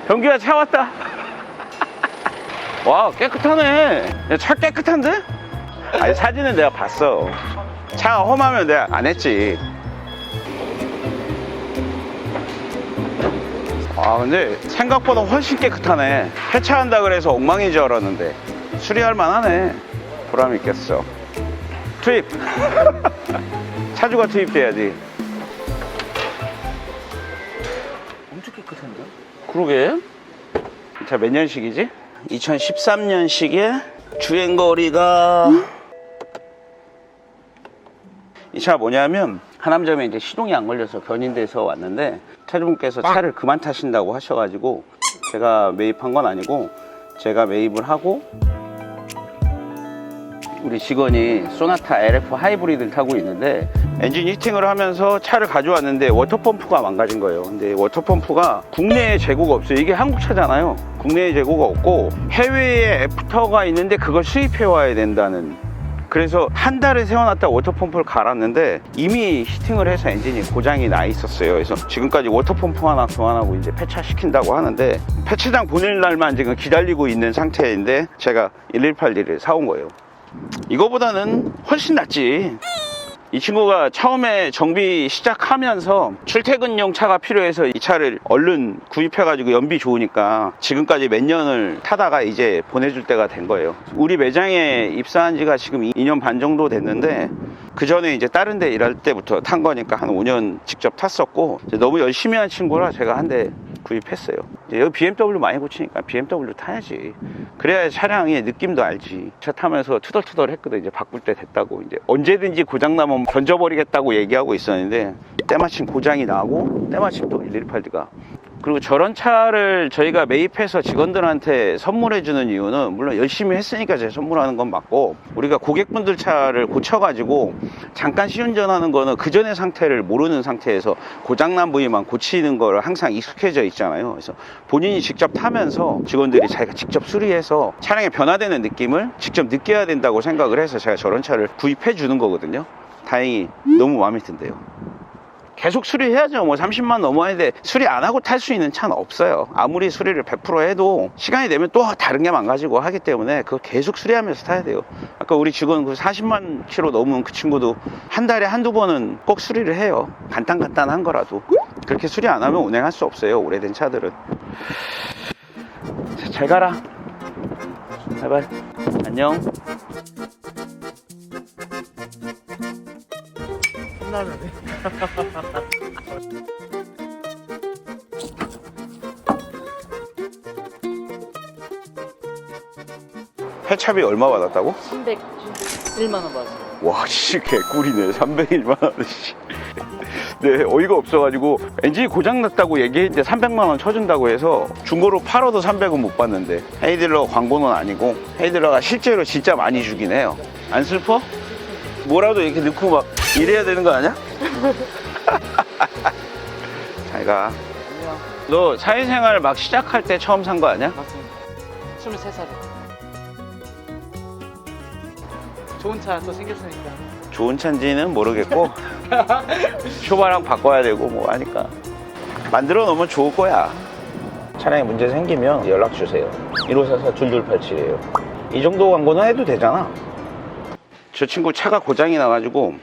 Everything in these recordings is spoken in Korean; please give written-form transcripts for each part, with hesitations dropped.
경규야, 차 왔다. 와, 깨끗하네. 야, 차 깨끗한데? 아니, 사진은 내가 봤어. 차가 험하면 내가 안 했지. 아, 근데 생각보다 훨씬 깨끗하네. 폐차한다 그래서 엉망인 줄 알았는데 수리할 만하네. 보람 있겠어. 투입. 차주가 투입돼야지. 엄청 깨끗한데? 그러게. 자, 몇 년식이지? 2013년식에 주행거리가 이 차가 뭐냐면 하남점에 이제 시동이 안 걸려서 견인돼서 왔는데 차주분께서 차를 그만 타신다고 하셔가지고 제가 매입한 건 아니고 제가 매입을 하고 우리 직원이 소나타 LF 하이브리드를 타고 있는데 엔진 히팅을 하면서 차를 가져왔는데 워터펌프가 망가진 거예요. 근데 워터펌프가 국내에 재고가 없어요. 이게 한국 차잖아요. 국내에 재고가 없고 해외에 애프터가 있는데 그걸 수입해 와야 된다는. 그래서 한 달을 세워놨다 워터펌프를 갈았는데 이미 히팅을 해서 엔진이 고장이 나 있었어요. 그래서 지금까지 워터펌프 하나 교환하고 이제 폐차시킨다고 하는데 폐차장 보낼 날만 지금 기다리고 있는 상태인데 제가 1181D를 사온 거예요. 이거보다는 훨씬 낫지. 이 친구가 처음에 정비 시작하면서 출퇴근용 차가 필요해서 이 차를 얼른 구입해가지고 연비 좋으니까 지금까지 몇 년을 타다가 이제 보내줄 때가 된 거예요. 우리 매장에 입사한 지가 지금 2년 반 정도 됐는데 그 전에 이제 다른 데 일할 때부터 탄 거니까 한 5년 직접 탔었고 너무 열심히 한 친구라 제가 한 대 구입했어요. 이제 여기 BMW 많이 고치니까 BMW 타야지. 그래야 차량의 느낌도 알지. 차 타면서 투덜투덜 했거든. 이제 바꿀 때 됐다고. 이제 언제든지 고장나면 견져버리겠다고 얘기하고 있었는데 때마침 고장이 나고 때마침 또 118D가. 그리고 저런 차를 저희가 매입해서 직원들한테 선물해주는 이유는 물론 열심히 했으니까 제가 선물하는 건 맞고 우리가 고객분들 차를 고쳐가지고 잠깐 시운전하는 거는 그 전의 상태를 모르는 상태에서 고장난 부위만 고치는 걸 항상 익숙해져 있잖아요. 그래서 본인이 직접 타면서 직원들이 자기가 직접 수리해서 차량에 변화되는 느낌을 직접 느껴야 된다고 생각을 해서 제가 저런 차를 구입해 주는 거거든요. 다행히 너무 마음에 든대요. 계속 수리해야죠. 뭐 30만 넘어야는데 수리 안 하고 탈 수 있는 차는 없어요. 아무리 수리를 100% 해도 시간이 되면 또 다른 게 망가지고 하기 때문에 그거 계속 수리하면서 타야 돼요. 아까 우리 직원 그 40만 킬로 넘은 그 친구도 한 달에 한두 번은 꼭 수리를 해요. 간단한 거라도. 그렇게 수리 안 하면 운행할 수 없어요. 오래된 차들은. 자, 잘 가라. 바이바이. 안녕. 혼나네. 폐차비 얼마 받았다고? 301만 원 받았어요. 와, 씨, 개꿀이네. 301만 원. 씨. 네, 어이가 없어가지고 엔진이 고장났다고 얘기했는데 300만 원 쳐준다고 해서 중고로 팔아도 300은 못 받는데 헤이딜러 광고는 아니고 헤이딜러가 실제로 진짜 많이 주긴 해요. 안 슬퍼? 뭐라도 이렇게 넣고 막 이래야 되는 거 아니야? 잘 가. 안녕. 너 사회생활 막 시작할 때 처음 산 거 아니야? 맞습니다. 23살이요. 좋은 차 또 생겼으니까. 좋은 차인지는 모르겠고 쇼바랑 바꿔야 되고 뭐 하니까 만들어 놓으면 좋을 거야. 차량에 문제 생기면 연락 주세요. 1544-2287이에요. 이 정도 광고는 해도 되잖아. 저 친구 차가 고장이 나가지고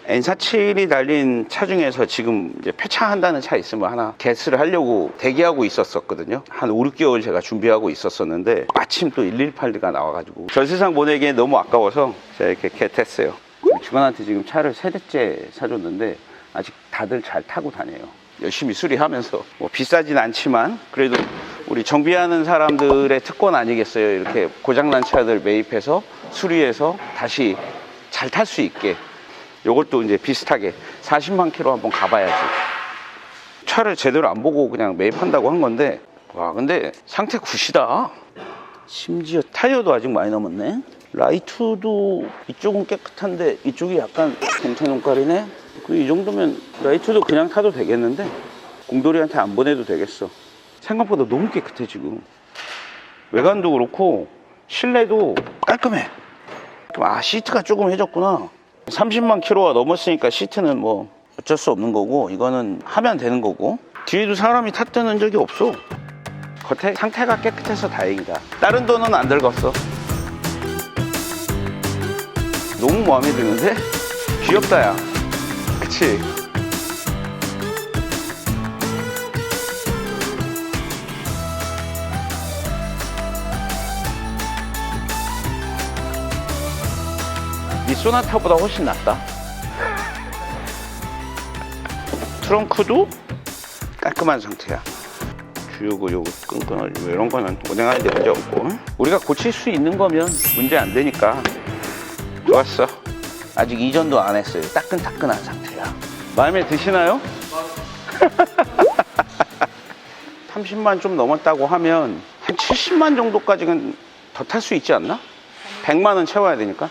N47이 달린 차 중에서 지금 이제 폐차한다는 차 있으면 하나 개스를 하려고 대기하고 있었거든요. 한 5, 6개월 제가 준비하고 있었는데 마침 또 118D가 나와가지고 전세상 보내기엔 너무 아까워서 제가 이렇게 겟했어요. 직원한테 지금 차를 3대째 사줬는데 아직 다들 잘 타고 다녀요. 열심히 수리하면서 뭐 비싸진 않지만 그래도 우리 정비하는 사람들의 특권 아니겠어요. 이렇게 고장난 차들 매입해서 수리해서 다시 잘 탈 수 있게. 요것도 이제 비슷하게 40만 킬로 한번 가봐야지. 차를 제대로 안 보고 그냥 매입한다고 한 건데 와, 근데 상태 굿이다. 심지어 타이어도 아직 많이 남았네. 라이트도 이쪽은 깨끗한데 이쪽이 약간 동태 눈깔이네. 이 정도면 라이트도 그냥 타도 되겠는데 공돌이한테 안 보내도 되겠어. 생각보다 너무 깨끗해 지금. 외관도 그렇고 실내도 깔끔해. 아, 시트가 조금 해졌구나. 30만 킬로가 넘었으니까 시트는 뭐 어쩔 수 없는 거고 이거는 하면 되는 거고 뒤에도 사람이 탔다는 적이 없어. 겉에 상태가 깨끗해서 다행이다. 다른 돈은 안 들었어. 너무 마음에 드는데? 귀엽다 야. 그치? 이 소나타보다 훨씬 낫다. 트렁크도 깔끔한 상태야. 주요구 요거 끈끈하고 이런 거는 운행하는데 문제 없고, 우리가 고칠 수 있는 거면 문제 안 되니까 좋았어. 아직 이전도 안 했어요. 따끈따끈한 상태야. 마음에 드시나요? 30만 좀 넘었다고 하면 한 70만 정도까지는 더 탈 수 있지 않나? 100만 원 채워야 되니까.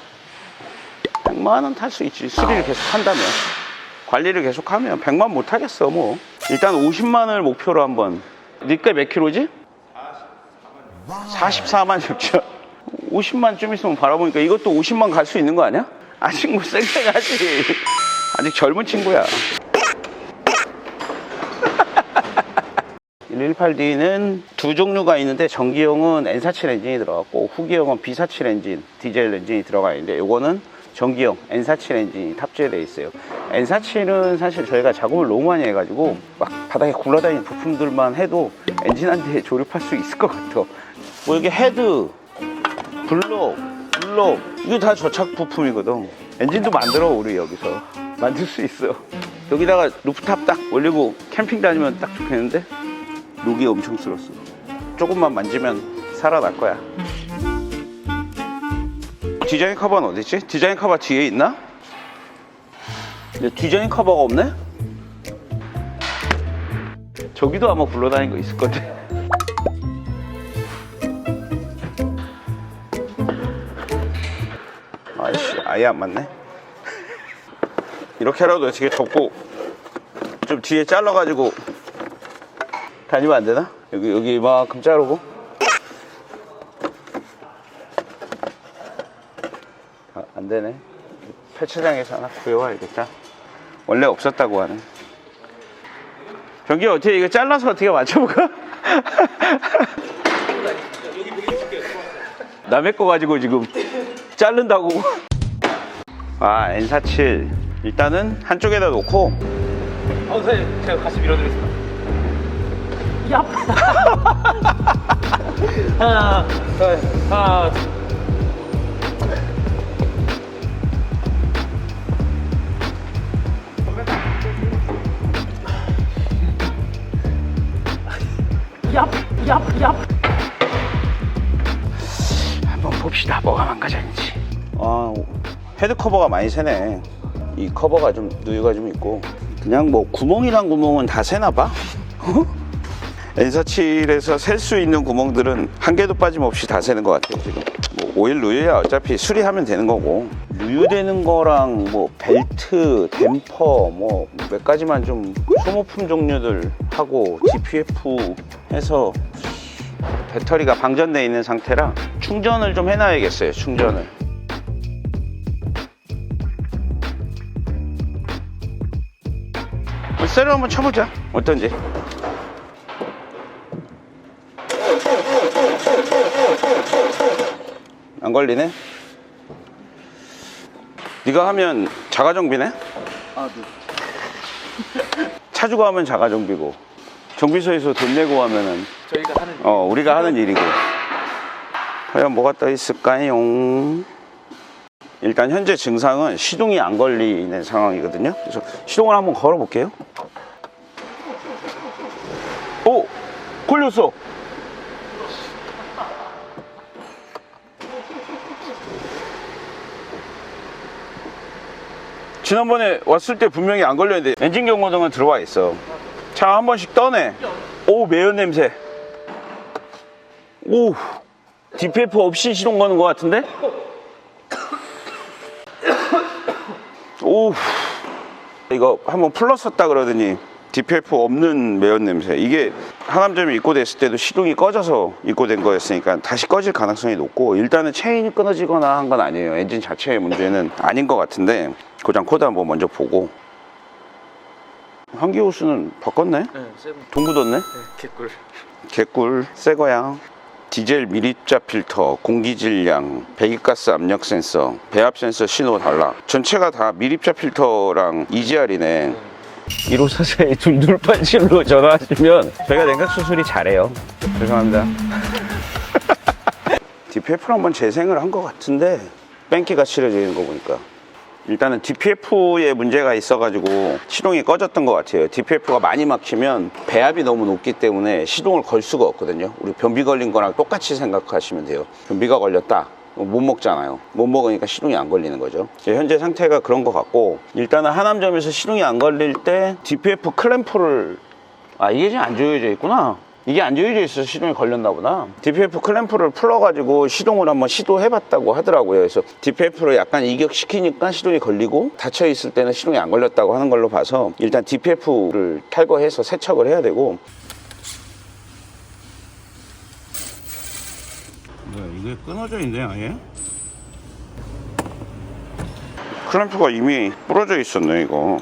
100만 원 탈 수 있지. 수리를 계속 한다면, 관리를 계속 하면 100만 못 타겠어 뭐. 일단 50만을 목표로 한번. 니께 몇 킬로지? 44만 6천. 50만 좀 있으면 바라보니까 이것도 50만 갈 수 있는 거 아니야? 아직 뭐 쌩쌩하지. 아직 젊은 친구야. 118D는 두 종류가 있는데, 전기형은 N47 엔진이 들어갔고 후기형은 B47 엔진, 디젤 엔진이 들어가 있는데, 요거는 전기형 N47 엔진이 탑재되어 있어요. N47은 사실 저희가 작업을 너무 많이 해가지고 막 바닥에 굴러다니는 부품들만 해도 엔진 한 대에 조립할 수 있을 것 같아. 뭐 이게 헤드, 블록, 이게 다 저착 부품이거든. 엔진도 만들어. 우리 여기서 만들 수 있어. 여기다가 루프탑 딱 올리고 캠핑 다니면 딱 좋겠는데, 녹이 엄청 쓸었어. 조금만 만지면 살아날 거야. 디자인 커버는 어딨지? 디자인 커버 뒤에 있나? 근데 디자인 커버가 없네? 저기도 아마 굴러다니는 거 있을 건데. 아이씨, 아예 안 맞네. 이렇게라도 어떻게 접고 좀 뒤에 잘라가지고 다니면 안 되나? 여기 이만큼 자르고. 아, 안 되네. 폐차장에서 하나 구해와야겠다. 원래 없었다고 하네. 병기 어떻게 이거 잘라서 어떻게 맞춰볼까? 남의 거 가지고 지금 자른다고. 아, N47 일단은 한쪽에다 놓고. 선생님, 제가 같이 밀어드리겠습니다. 야! 하나, 둘, 하나, 둘. 얍. 한번 봅시다. 뭐가 망가졌는지. 아, 헤드 커버가 많이 새네. 이 커버가 좀 누유가 좀 있고, 그냥 뭐 구멍이란 구멍은 다 새나봐. N47에서 셀 수 있는 구멍들은 한 개도 빠짐없이 다 새는 것 같아요. 지금 뭐 오일 누유야 어차피 수리하면 되는 거고, 누유되는 거랑 뭐 벨트, 댐퍼 뭐 몇 가지만 좀 소모품 종류들 하고, DPF 해서 배터리가 방전되어 있는 상태라 충전을 좀 해놔야겠어요. 충전을. 쇠로 한번 쳐보자. 어떤지. 안 걸리네? 네가 하면 자가정비네? 아, 네. 차 주고 하면 자가정비고, 정비소에서 돈 내고 하면은 저희가 하는 일. 우리가 하는 일이고. 과연 뭐가 떠 있을까요? 일단 현재 증상은 시동이 안 걸리는 상황이거든요. 그래서 시동을 한번 걸어 볼게요. 오! 걸렸어! 지난번에 왔을 때 분명히 안 걸렸는데 엔진 경고등은 들어와 있어. 차 한 번씩 떠내. 오, 매연 냄새. 오, DPF 없이 시동 거는 것 같은데? 오, 이거 한번 풀렀었다 그러더니 DPF 없는 매연 냄새. 이게 하남점에 입고됐을 때도 시동이 꺼져서 입고된 거였으니까 다시 꺼질 가능성이 높고, 일단은 체인이 끊어지거나 한 건 아니에요. 엔진 자체의 문제는 아닌 것 같은데, 고장 코드 한번 먼저 보고. 환기 호스는 바꿨네? 네, 세븐. 돈 묻었네? 네, 개꿀. 개꿀 새 거야. 디젤 미립자 필터, 공기질량, 배기가스 압력 센서, 배압 센서 신호 달라. 전체가 다 미립자 필터랑 EGR이네. 1544에 둘둘87로 전화하시면 저희가 냉각 수술이 잘해요. 죄송합니다. DPF를 한번 재생을 한 것 같은데 뺑기가 칠해져 있는 거 보니까 일단은 DPF에 문제가 있어가지고 시동이 꺼졌던 것 같아요. DPF가 많이 막히면 배압이 너무 높기 때문에 시동을 걸 수가 없거든요. 우리 변비 걸린 거랑 똑같이 생각하시면 돼요. 변비가 걸렸다, 못 먹잖아요. 못 먹으니까 시동이 안 걸리는 거죠. 현재 상태가 그런 것 같고, 일단은 하남점에서 시동이 안 걸릴 때 DPF 클램프를, 이게 지금 안 조여져 있구나. 이게 안 조여져 있어서 시동이 걸렸나 보다. DPF 클램프를 풀어가지고 시동을 한번 시도해봤다고 하더라고요. 그래서 DPF를 약간 이격시키니까 시동이 걸리고, 닫혀있을 때는 시동이 안 걸렸다고 하는 걸로 봐서 일단 DPF를 탈거해서 세척을 해야 되고. 이게 끊어져 있네 아예? 클램프가 이미 부러져 있었네 이거.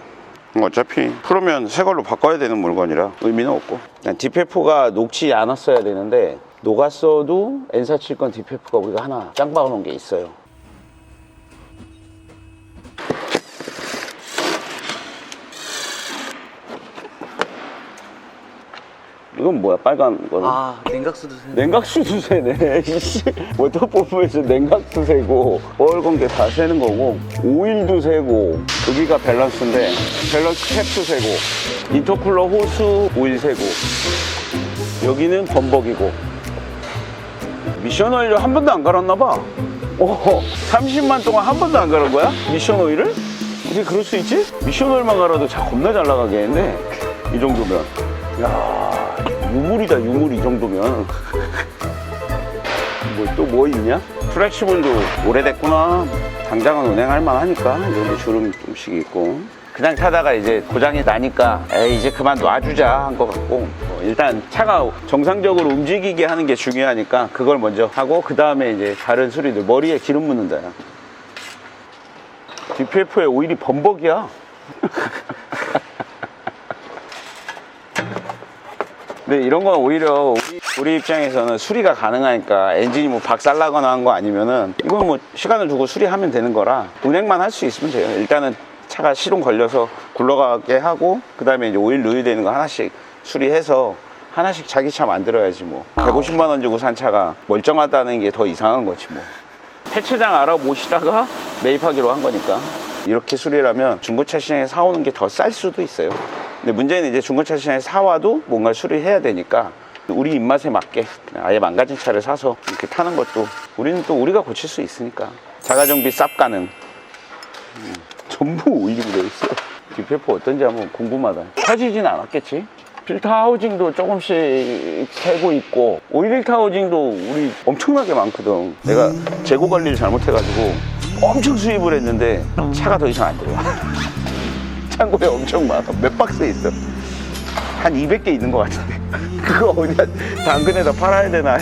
어차피 풀으면 새 걸로 바꿔야 되는 물건이라 의미는 없고, DPF가 녹지 않았어야 되는데 녹았어도 N470 DPF가 우리가 하나 짱 박아 놓은 게 있어요. 이건 뭐야 빨간 거는? 냉각수도 새. 냉각수도 새네. 워터펌프에서 냉각도 새고 빨간 게 다 새는 거고, 오일도 새고, 여기가 밸런스인데 밸런스 캡도 새고, 인터쿨러 호수 오일 새고, 여기는 범벅이고. 미션 오일을 한 번도 안 갈았나 봐. 30만 동안 한 번도 안 갈은 거야? 미션 오일을? 어떻게 그럴 수 있지? 미션 오일만 갈아도 차 겁나 잘 나가겠는데 이 정도면. 야, 유물이다 유물. 이 정도면 또 뭐 있냐? 플렉시블도 오래됐구나. 당장은 운행할 만하니까. 여기 주름 좀씩 있고, 그냥 타다가 이제 고장이 나니까 이제 그만 놔주자 한 것 같고, 일단 차가 정상적으로 움직이게 하는 게 중요하니까 그걸 먼저 하고, 그 다음에 이제 다른 수리들. 머리에 기름 묻는다. DPF에 오일이 범벅이야. 근데 이런 건 오히려 우리 입장에서는 수리가 가능하니까, 엔진이 뭐 박살나거나 한 거 아니면은 이건 뭐 시간을 두고 수리하면 되는 거라 운행만 할 수 있으면 돼요. 일단은 차가 시동 걸려서 굴러가게 하고, 그 다음에 이제 오일 누유되는 거 하나씩 수리해서 하나씩 자기 차 만들어야지 뭐. 150만 원 주고 산 차가 멀쩡하다는 게 더 이상한 거지 뭐. 해체장 알아보시다가 매입하기로 한 거니까. 이렇게 수리를 하면 중고차 시장에 사오는 게 더 쌀 수도 있어요. 근데 문제는 이제 중고차 시장에 사와도 뭔가 수리해야 되니까 우리 입맛에 맞게 그냥 아예 망가진 차를 사서 이렇게 타는 것도, 우리는 또 우리가 고칠 수 있으니까. 자가정비 쌉 가능. 전부 오일이 묻어있어. DPF 어떤지 한번 궁금하다. 터지진 않았겠지? 필터 하우징도 조금씩 새고 있고, 오일필터 하우징도 우리 엄청나게 많거든. 내가 재고 관리를 잘못해가지고 엄청 수입을 했는데 차가 더 이상 안 들어와. 창고에 엄청 많아. 몇 박스 있어. 한 200개 있는 것 같은데. 그거 어디다 당근에다 팔아야 되나.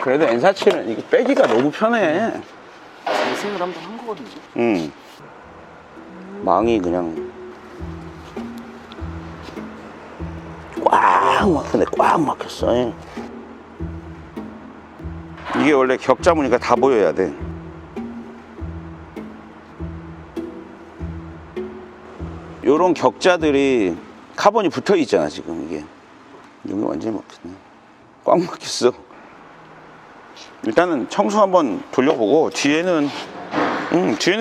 그래도 N47은 이게 빼기가 너무 편해. 재생을 한번 한 거거든요. 망이 그냥 꽉 막히네. 꽉 막혔어. 이게 원래 격자 무늬가 다 보여야 돼. 요런 격자들이 카본이 붙어 있잖아 지금. 이게 여기 완전히 막혔네. 꽉 막혔어. 일단은 청소 한번 돌려보고, 뒤에는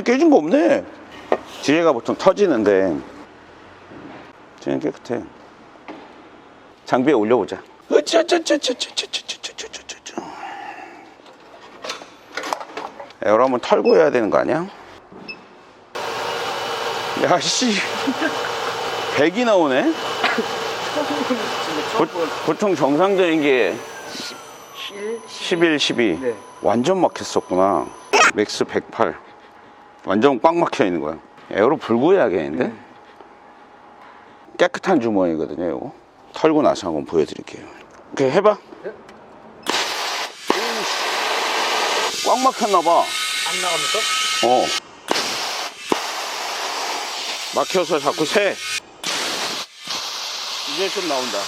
깨진 거 없네. 뒤에가 보통 터지는데 뒤에는 깨끗해. 장비에 올려보자. 에어로 한번 털고 해야 되는 거 아니야? 야씨, 100이 나오네. 보통 정상적인 게 11, 12. 네. 완전 막혔었구나. 맥스 108. 완전 꽉 막혀 있는 거야. 에어로 불고 해야겠는데? 깨끗한 주머니거든요, 이거. 털고 나서 한번 보여드릴게요. 이렇게 해봐. 네? 꽉 막혔나봐. 안 나갑니까? 막혀서 자꾸 새. 이제 좀 나온다.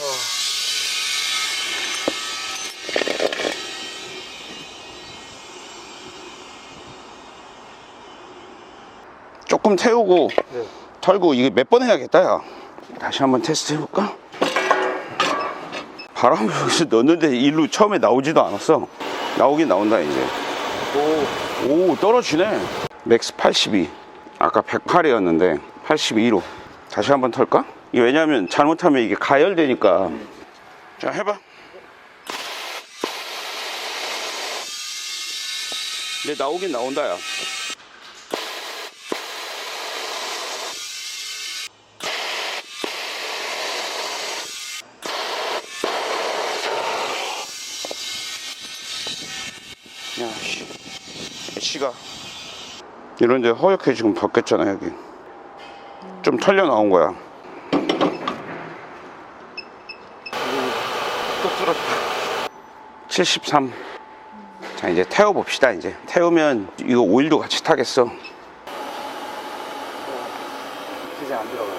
조금 태우고 네. 털고 이게 몇 번 해야겠다. 야 다시 한번 테스트 해볼까? 바람을 여기서 넣었는데 일로 처음에 나오지도 않았어. 나오긴 나온다 이제. 오 떨어지네. 맥스 82. 아까 108이었는데 82로 다시 한번 털까? 이게 왜냐면 잘못하면 이게 가열되니까. 자 해봐. 근데 나오긴 나온다. 야 야씨 씨가 이런데 허옇게 지금 바뀌었잖아. 여기 좀 털려 나온 거야. 또 줄었다. 73. 자 이제 태워 봅시다. 이제 태우면 이거 오일도 같이 타겠어. 이제 안 들어가요.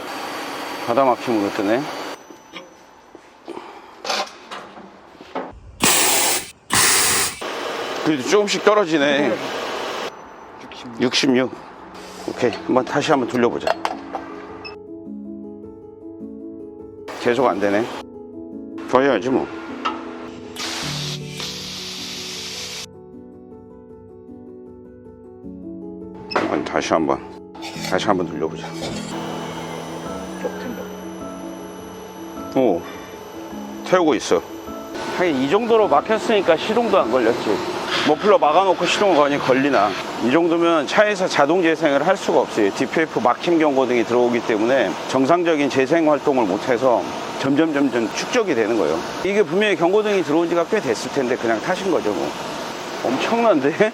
바다 막힘으로 뜨네. 그래도 조금씩 떨어지네. 66. 오케이 다시 한번 돌려보자. 계속 안 되네. 더 해야지 뭐. 다시 한번 돌려보자. 오 태우고 있어. 하긴 이 정도로 막혔으니까 시동도 안 걸렸지. 머플러 막아놓고 시동을 거니 걸리나. 이 정도면 차에서 자동 재생을 할 수가 없어요. DPF 막힘 경고등이 들어오기 때문에 정상적인 재생 활동을 못해서 점점 축적이 되는 거예요. 이게 분명히 경고등이 들어온 지가 꽤 됐을 텐데 그냥 타신 거죠 뭐. 엄청난데?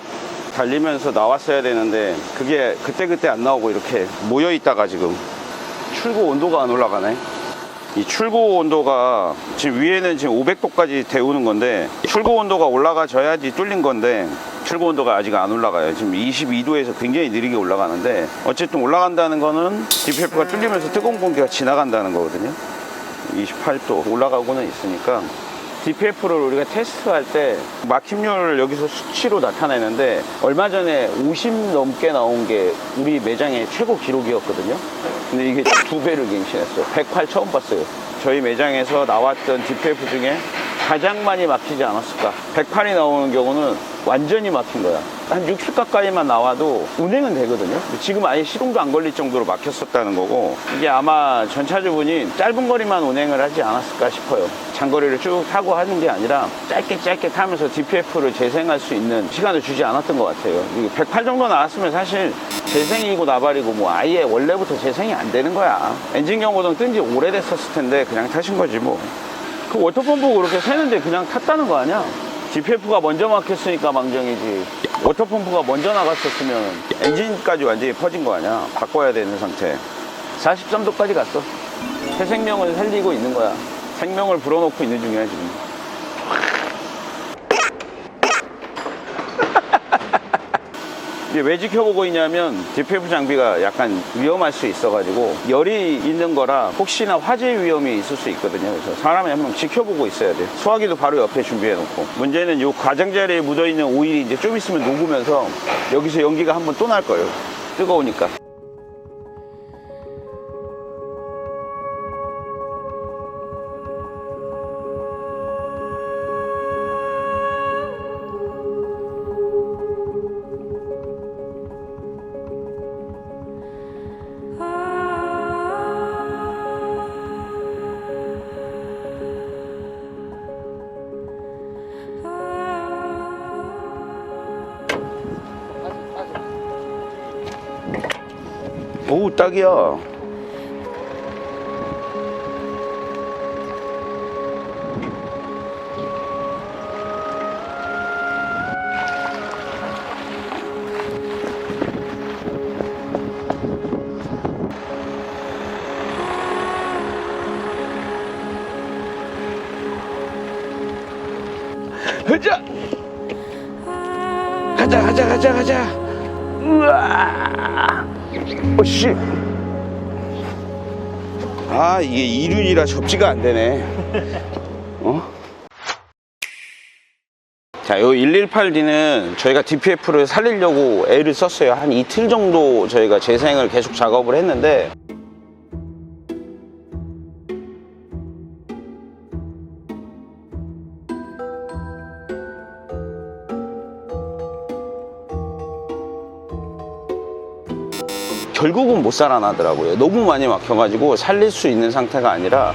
달리면서 나왔어야 되는데 그게 그때 안 나오고 이렇게 모여 있다가 지금 출고 온도가 안 올라가네. 이 출고 온도가 지금 위에는 지금 500도까지 데우는 건데 출고 온도가 올라가져야지 뚫린 건데 출고 온도가 아직 안 올라가요. 지금 22도에서 굉장히 느리게 올라가는데 어쨌든 올라간다는 거는 DPF가 뚫리면서 뜨거운 공기가 지나간다는 거거든요. 28도 올라가고는 있으니까 DPF를 우리가 테스트할 때 막힘률을 여기서 수치로 나타내는데 얼마 전에 50 넘게 나온 게 우리 매장의 최고 기록이었거든요. 근데 이게 2배를 갱신했어요. 108 처음 봤어요. 저희 매장에서 나왔던 DPF 중에 가장 많이 막히지 않았을까. 108이 나오는 경우는 완전히 막힌 거야. 한 60 가까이만 나와도 운행은 되거든요. 지금 아예 시동도 안 걸릴 정도로 막혔었다는 거고, 이게 아마 전차주분이 짧은 거리만 운행을 하지 않았을까 싶어요. 장거리를 쭉 타고 하는 게 아니라 짧게 타면서 DPF를 재생할 수 있는 시간을 주지 않았던 것 같아요. 108 정도 나왔으면 사실 재생이고 나발이고 뭐 아예 원래부터 재생이 안 되는 거야. 엔진 경고등 뜬 지 오래됐었을 텐데 그냥 타신 거지 뭐. 그 워터펌프 그렇게 새는데 그냥 탔다는 거 아니야? DPF가 먼저 막혔으니까 망정이지. 워터펌프가 먼저 나갔었으면 엔진까지 완전히 퍼진 거 아니야. 바꿔야 되는 상태. 43도까지 갔어. 새 생명을 살리고 있는 거야. 생명을 불어넣고 있는 중이야 지금. 이게 왜 지켜보고 있냐면 DPF 장비가 약간 위험할 수 있어가지고 열이 있는 거라 혹시나 화재 위험이 있을 수 있거든요. 그래서 사람이 한 명 지켜보고 있어야 돼. 소화기도 바로 옆에 준비해놓고. 문제는 이 가장자리에 묻어있는 오일이 이제 좀 있으면 녹으면서 여기서 연기가 한번 또 날 거예요. 뜨거우니까. 오, 딱이야. 가자. 우와. 오씨. 아, 이게 이륜이라 접지가 안 되네. 자, 요 118D는 저희가 DPF를 살리려고 애를 썼어요. 한 이틀 정도 저희가 재생을 계속 작업을 했는데, 결국은 못 살아나더라고요. 너무 많이 막혀가지고 살릴 수 있는 상태가 아니라,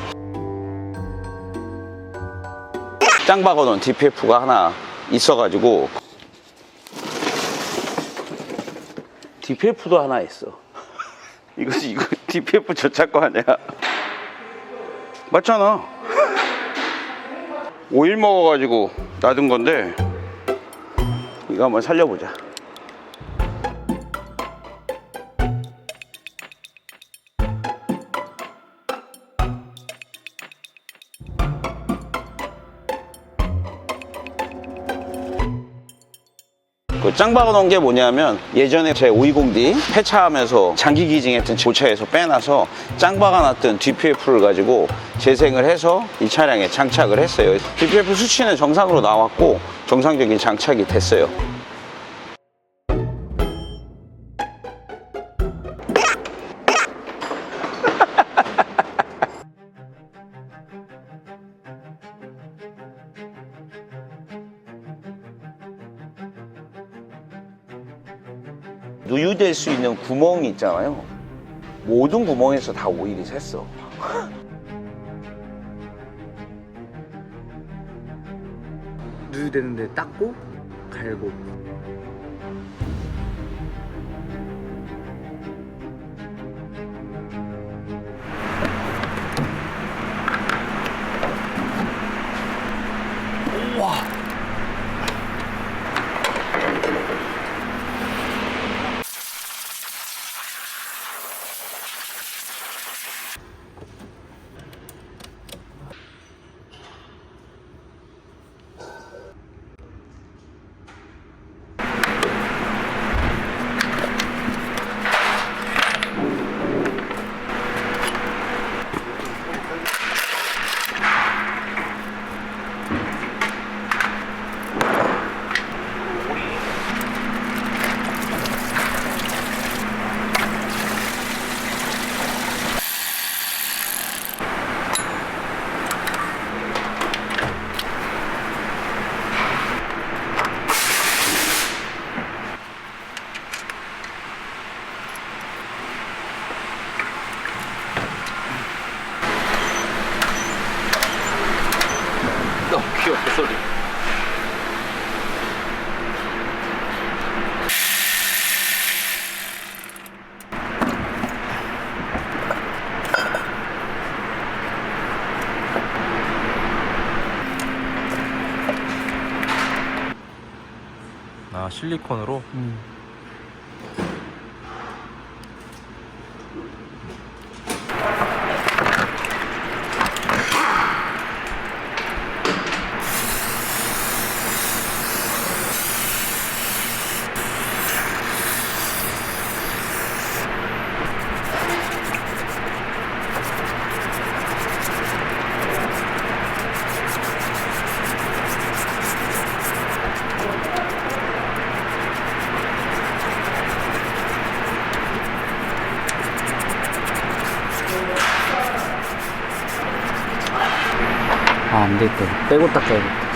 짱 박아놓은 DPF가 하나 있어가지고, DPF도 하나 있어. 이거 DPF 저 차 거 아니야? 맞잖아. 오일 먹어가지고 놔둔 건데, 이거 한번 살려보자. 그 짱 박아놓은 게 뭐냐면, 예전에 제 520D 폐차하면서 장기 기증했던 고차에서 빼놔서 짱 박아놨던 DPF를 가지고 재생을 해서 이 차량에 장착을 했어요. DPF 수치는 정상으로 나왔고 정상적인 장착이 됐어요. 누유될 수 있는 구멍이 있잖아요. 모든 구멍에서 다 오일이 샜어. 누유되는데 닦고 갈고. 너무 귀여워 그 소리. 아, 실리콘으로? 아, 안 되겠다. 빼고 닦아야겠다.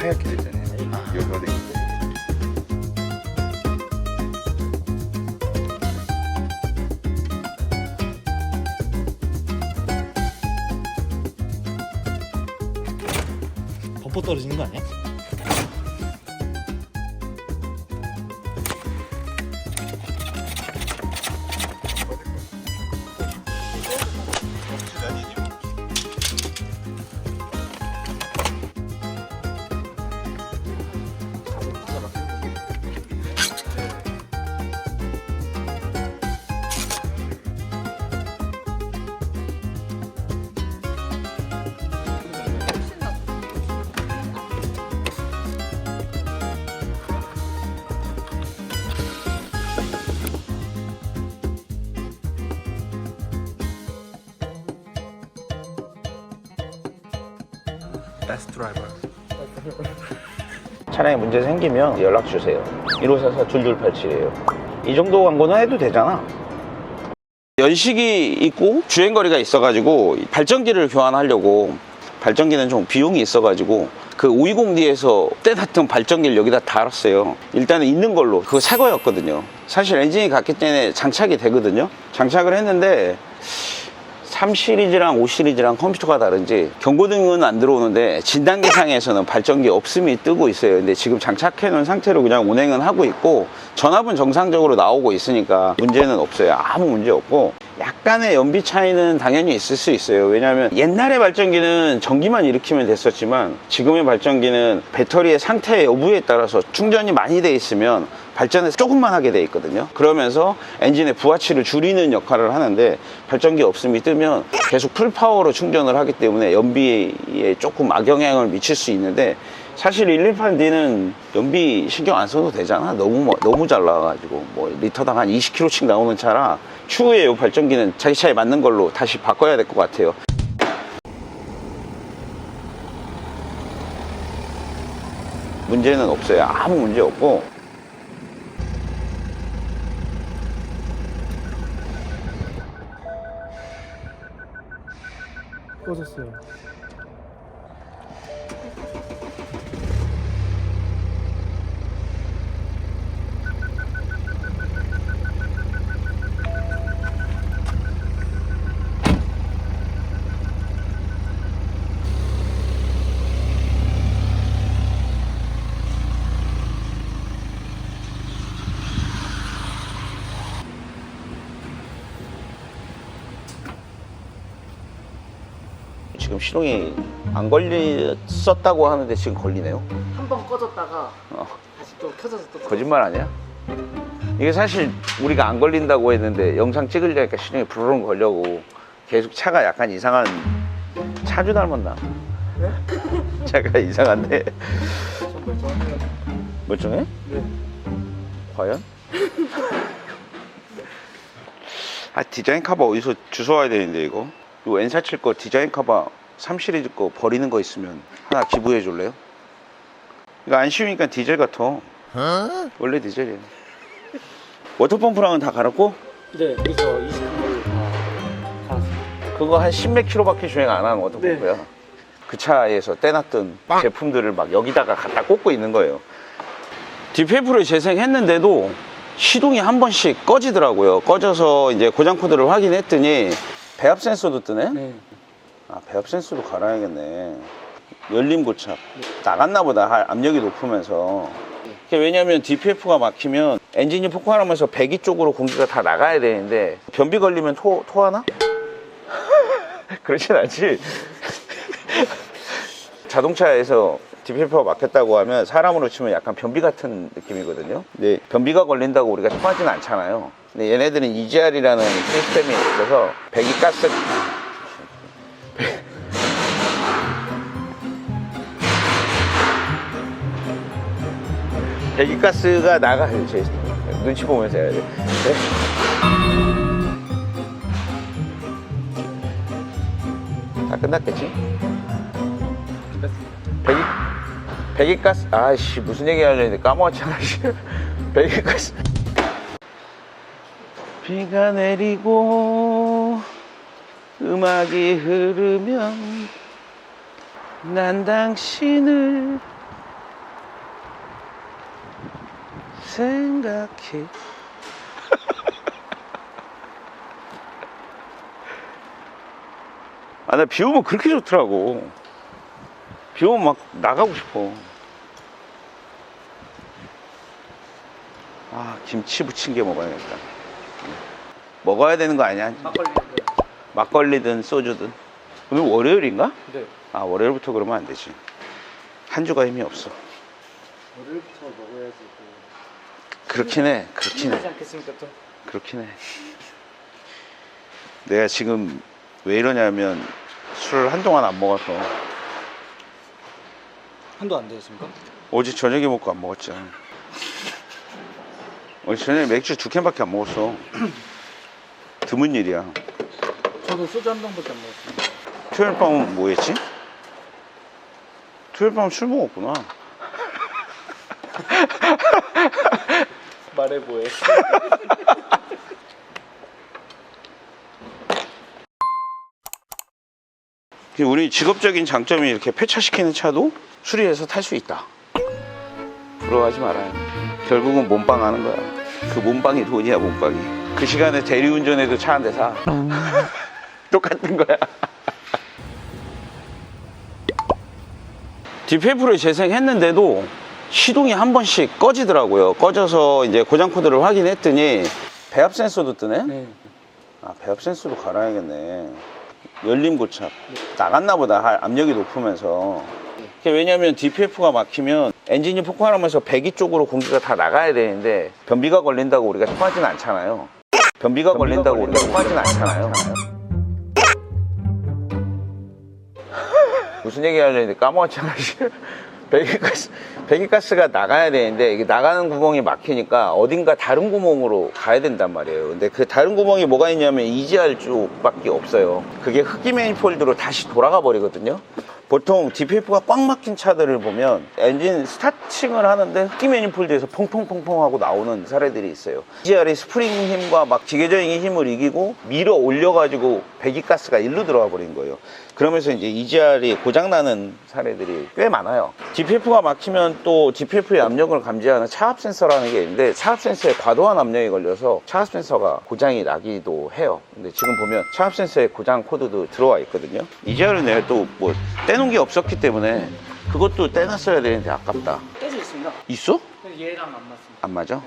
하얗게 됐잖아요. 열받은 게. 범퍼 떨어지는 거 아니야? 베스트 드라이버. 차량에 문제 생기면 연락 주세요. 1544 2287이에요. 이 정도 광고는 해도 되잖아. 연식이 있고 주행거리가 있어가지고 발전기를 교환하려고, 발전기는 좀 비용이 있어가지고 그 520D에서 때 놨던 발전기를 여기다 달았어요. 일단은 있는 걸로. 그거 새 거였거든요. 사실 엔진이 갔기 때문에 장착이 되거든요. 장착을 했는데 3 시리즈랑 5 시리즈랑 컴퓨터가 다른지 경고등은 안 들어오는데 진단기상에서는 발전기 없음이 뜨고 있어요. 근데 지금 장착해 놓은 상태로 그냥 운행은 하고 있고 전압은 정상적으로 나오고 있으니까 문제는 없어요. 아무 문제 없고, 약간의 연비 차이는 당연히 있을 수 있어요. 왜냐하면 옛날의 발전기는 전기만 일으키면 됐었지만 지금의 발전기는 배터리의 상태 여부에 따라서 충전이 많이 돼 있으면 발전을 조금만 하게 돼 있거든요. 그러면서 엔진의 부하치를 줄이는 역할을 하는데 발전기 없음이 뜨면 계속 풀파워로 충전을 하기 때문에 연비에 조금 악영향을 미칠 수 있는데, 사실 118D는 연비 신경 안 써도 되잖아. 너무 잘 나와가지고 뭐 리터당 한 20km씩 나오는 차라 추후에 이 발전기는 자기 차에 맞는 걸로 다시 바꿔야 될 것 같아요. 문제는 없어요. 아무 문제 없고. 꺼졌어요. 지금 시동이 안 걸렸었다고 하는데 지금 걸리네요. 한 번 꺼졌다가 다시 또 켜져서 또 거짓말 아니야? 이게 사실 우리가 안 걸린다고 했는데 영상 찍으려니까 시동이 부르릉 걸려고 계속 차가 약간 이상한, 차주 닮았나? 네? 차가 이상한데. 좀 멀쩡하네요. 멀쩡해? 네. 과연? 아, 디자인 카바 어디서 주워와야 되는데 이거 N47 거 디자인 카바 3 시리즈 거 버리는 거 있으면 하나 기부해 줄래요? 이거 안 씌우니까 디젤 같아. 원래 디젤이에요. 워터펌프랑은 다 갈았고? 네, 여기서 20km 다 갈았어요. 그거 한 10몇 킬로밖에 주행 안 하는 워터펌프야. 네. 그 차에서 떼놨던 제품들을 막 여기다가 갖다 꽂고 있는 거예요. DPF를 재생했는데도 시동이 한 번씩 꺼지더라고요. 꺼져서 이제 고장 코드를 확인했더니 배합 센서도 뜨네? 네. 아, 배합 센서도 갈아야겠네. 열림 고착. 나갔나 보다. 압력이 높으면서. 왜냐면 DPF가 막히면 엔진이 폭발하면서 배기 쪽으로 공기가 다 나가야 되는데 변비 걸리면 토하나? 그렇진 않지. 자동차에서 DPF가 막혔다고 하면 사람으로 치면 약간 변비 같은 느낌이거든요. 근데 변비가 걸린다고 우리가 토하진 않잖아요. 근데 얘네들은 EGR이라는 시스템이 있어서 배기가스 배기가스가 나가요. 제 눈치 보면서 해야 돼. 네? 다 끝났겠지? 배기가스, 아이씨, 무슨 얘기 하려는데 까먹었잖아. 배기가스. 비가 내리고 음악이 흐르면 난 당신을 생각해. 아, 나 비 오면 그렇게 좋더라고. 비 오면 막 나가고 싶어. 아, 김치 부침개 먹어야겠다. 먹어야 되는 거 아니야? 막걸리든 소주든. 오늘 월요일인가? 네. 아, 월요일부터 그러면 안 되지. 한 주가 힘이 없어. 월요일부터 먹어야지. 그렇긴 해. 그렇긴 해. 하지 않겠습니까 또? 그렇긴 해. 내가 지금 왜 이러냐면 술을 한동안 안 먹어서 한도 안 되셨습니까? 어제 저녁에 먹고 안 먹었잖아. 어제 저녁에 맥주 2캔밖에 안 먹었어. 드문 일이야. 저도 소주 한 병밖에 안 먹었습니다. 토요일 밤은 뭐 했지? 토요일 밤은 술 먹었구나. 말해 뭐해. 우리 직업적인 장점이 이렇게 폐차시키는 차도 수리해서 탈 수 있다. 부러워하지 말아요. 결국은 몸빵 하는 거야. 그 몸빵이 돈이야, 몸빵이. 그 시간에 대리운전해도 차 한 대 사. 똑같은 거야. DPF를 재생했는데도 시동이 한 번씩 꺼지더라고요. 꺼져서 이제 고장 코드를 확인했더니 배합 센서도 뜨네? 네. 아, 배합 센서도 갈아야겠네. 열림 고착. 나갔나 보다, 압력이 높으면서. 왜냐면 DPF가 막히면 엔진이 폭발하면서 배기 쪽으로 공기가 다 나가야 되는데 변비가 걸린다고 우리가 통하진 않잖아요. 변비가 걸린다고 우리가 통하진 않잖아요. 무슨 얘기 하려는데 까먹었잖아. 배기가스가 나가야 되는데 이게 나가는 구멍이 막히니까 어딘가 다른 구멍으로 가야 된단 말이에요. 근데 그 다른 구멍이 뭐가 있냐면 EGR 쪽밖에 없어요. 그게 흡기 매니폴드로 다시 돌아가 버리거든요. 보통 DPF가 꽉 막힌 차들을 보면 엔진 스타팅을 하는데 흡기 매니폴드에서 퐁퐁퐁퐁 하고 나오는 사례들이 있어요. EGR이 스프링 힘과 막 기계적인 힘을 이기고 밀어 올려가지고 배기가스가 일로 들어가 버린 거예요. 그러면서 이제 EGR이 고장나는 사례들이 꽤 많아요. DPF가 막히면 또 DPF의 압력을 감지하는 차압 센서라는 게 있는데 차압 센서에 과도한 압력이 걸려서 차압 센서가 고장이 나기도 해요. 근데 지금 보면 차압 센서에 고장 코드도 들어와 있거든요. EGR은 내가 또 뭐 떼놓은 게 없었기 때문에 그것도 떼놨어야 되는데 아깝다. 떼져 있습니다. 있어? 근데 얘랑 안 맞습니다. 안 맞아?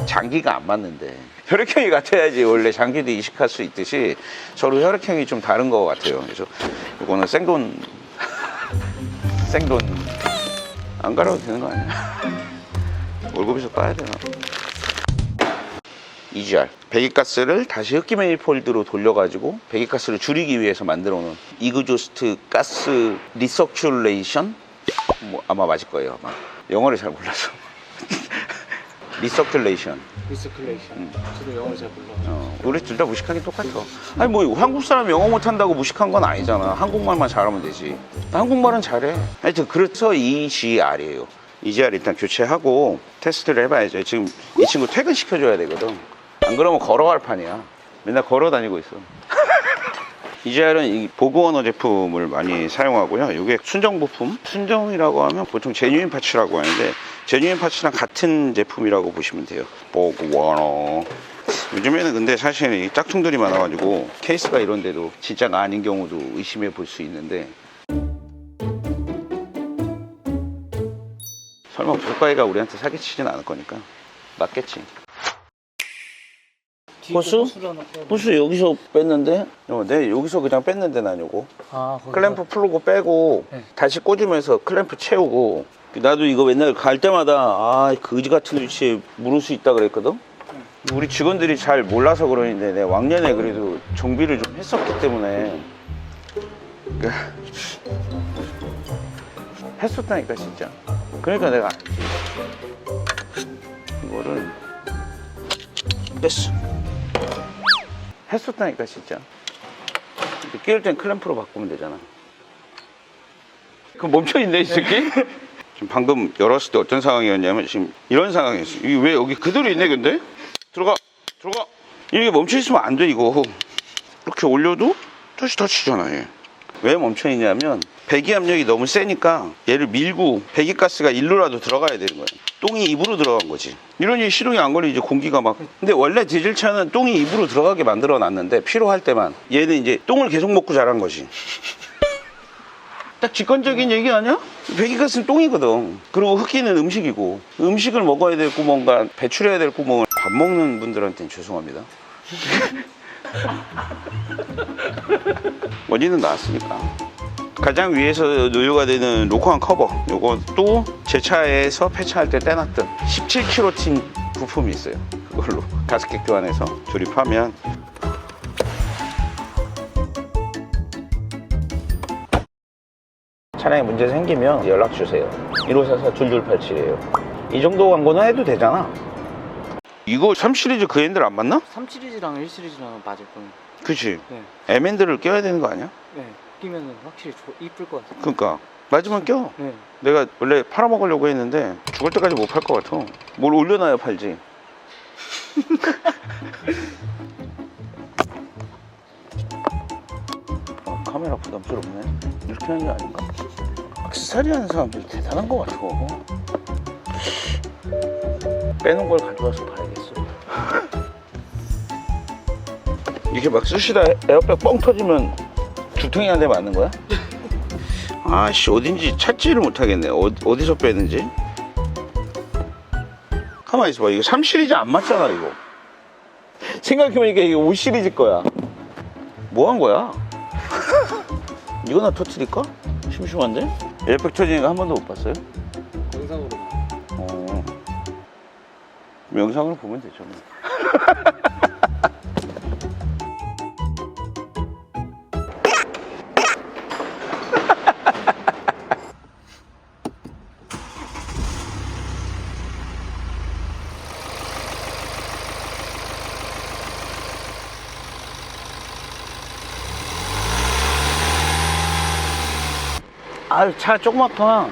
장기가 안 맞는데 혈액형이 같아야지 원래 장기도 이식할 수 있듯이 서로 혈액형이 좀 다른 것 같아요. 그래서 이거는 생돈 안 갈아도 되는 거 아니야? 월급에서 까야 되나? EGR 배기가스를 다시 흡기 매니폴드로 돌려가지고 배기가스를 줄이기 위해서 만들어 놓은 이그조스트 가스 리서큘레이션 뭐 아마 맞을 거예요. 아마 영어를 잘 몰라서 리서큘레이션. 저도 영어를 잘 몰라요. 우리 둘 다 무식하긴 똑같아. 아니 뭐 한국 사람 영어 못한다고 무식한 건 아니잖아. 한국말만 잘하면 되지. 한국말은 잘해. 하여튼 그래서 EGR이에요. EGR 일단 교체하고 테스트를 해봐야죠. 지금 이 친구 퇴근시켜줘야 되거든. 안 그러면 걸어갈 판이야. 맨날 걸어 다니고 있어. EGR은 이 보그워너 제품을 많이 사용하고요. 이게 순정 부품? 순정이라고 하면 보통 제뉴인 파츠라고 하는데 제뉴인 파츠랑 같은 제품이라고 보시면 돼요. 보그워너. 요즘에는 근데 사실 이 짝퉁들이 많아가지고 케이스가 이런 데도 진짜가 아닌 경우도 의심해 볼 수 있는데 설마 불가이가 우리한테 사기치진 않을 거니까 맞겠지. 호수? 호수 여기서 뺐는데? 네, 여기서 그냥 뺐는데 난 요거 클램프 풀고 빼고 네. 다시 꽂으면서 클램프 채우고 나도 이거 맨날 갈 때마다 그지 같은 위치에 물을 수 있다 그랬거든? 우리 직원들이 잘 몰라서 그러는데 내가 왕년에 그래도 정비를 좀 했었기 때문에 했었다니까 진짜. 그러니까 내가 이거를 뺐어. 했었다니까 진짜. 끼울 땐 클램프로 바꾸면 되잖아. 그 멈춰있네 이 새끼. 지금 방금 열었을 때 어떤 상황이었냐면 지금 이런 상황이었어. 이게 왜 여기 그대로 있네 근데? 들어가. 이게 멈춰있으면 안 돼 이거. 이렇게 올려도 다시 닫히잖아 얘. 왜 멈춰있냐면 배기압력이 너무 세니까 얘를 밀고 배기가스가 일로라도 들어가야 되는 거예요. 똥이 입으로 들어간 거지. 이러니 시동이 안 걸리지. 공기가 막. 근데 원래 디젤차는 똥이 입으로 들어가게 만들어 놨는데 필요할 때만. 얘는 이제 똥을 계속 먹고 자란 거지. 딱 직관적인 얘기 아니야? 배기가스는 똥이거든. 그리고 흡기는 음식이고, 음식을 먹어야 될 구멍과 배출해야 될 구멍을 밥 먹는 분들한테는 죄송합니다. 원인은 나왔으니까. 가장 위에서 노유가 되는 로커한 커버, 요것도 제 차에서 폐차할 때 떼놨던 17kg 틴 부품이 있어요. 그걸로 가스켓 교환해서 조립하면 차량에 문제 생기면 연락 주세요. 1544-2287이에요. 이 정도 광고는 해도 되잖아. 이거 3 시리즈 그 핸들 안 맞나? 3 시리즈랑 1 시리즈랑 맞을 거예요. 그치. 네. M핸들을 껴야 되는 거 아니야? 네. 끼면은 확실히 이쁠 것 같아요. 그러니까 맞으면 껴. 네. 내가 원래 팔아먹으려고 했는데 죽을 때까지 못 팔 것 같아. 뭘 올려놔야 팔지. 카메라 부담스럽네. 이렇게 하는 게 아닌가? 액세서리 하는 사람들 대단한 것 같아. 빼놓은 걸 가져와서 봐야겠어. 이렇게 막 쓰시다 에어백 뻥 터지면 두통이 한 대 맞는 거야? 아씨, 어딘지 찾지를 못하겠네. 어디서 빼는지. 가만히 있어봐. 이거 3 시리즈 안 맞잖아 이거. 생각해보니까 이게 5 시리즈 거야. 뭐 한 거야? 이거나 터트릴까? 심심한데? 에어백 터지는 거 한 번도 못 봤어요? 영상으로. 영상으로 보면 되죠 뭐. 아유, 차 조그맣구나.